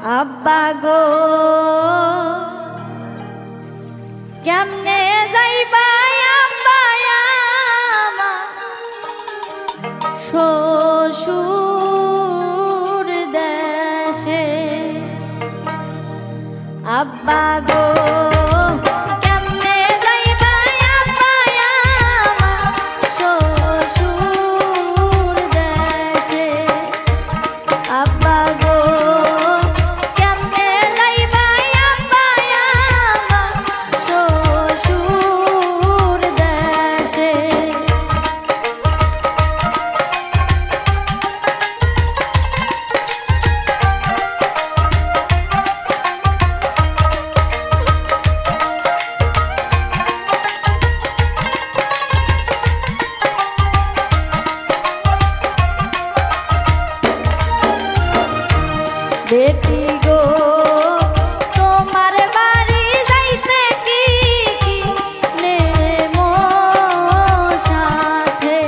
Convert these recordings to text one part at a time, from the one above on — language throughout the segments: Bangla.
আব্বা গো কেমনে যাইবা আব্বা আমার শ্বশুর দেশে আব্বা গো বেটি গো তোমার বাড়ি যাইতে কি নেমো সাথে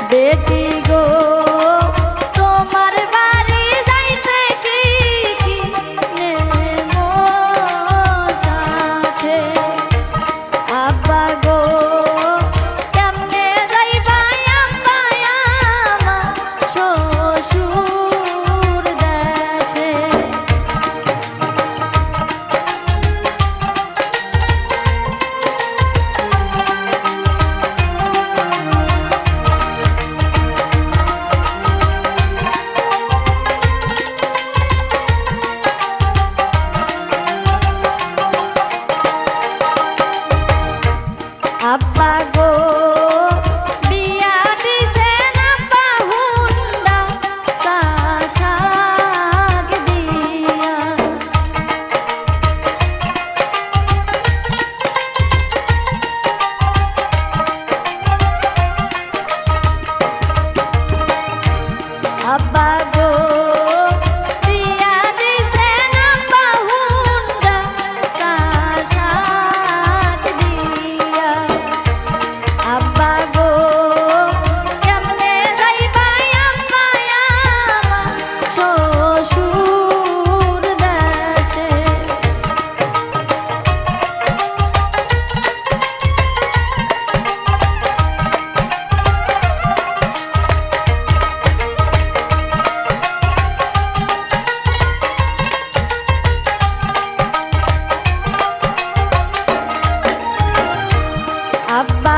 বেটি গো তোমার বাড়ি যাইতে কি নেমো সাথে আব্বা গো কেমনে যাইবা আব্বা আমার শ্বশুর দেশে আব্বা গো বিয়া দিছেন আব্বা হুন্ডা শাক দিয়া আব্বা গো বিয়া দিছেন আব্বা হুন্ডা শাক দিয়া আব্বা গো কেমনে যাইবা আব্বা আমার শ্বশুর দেশে আব্বা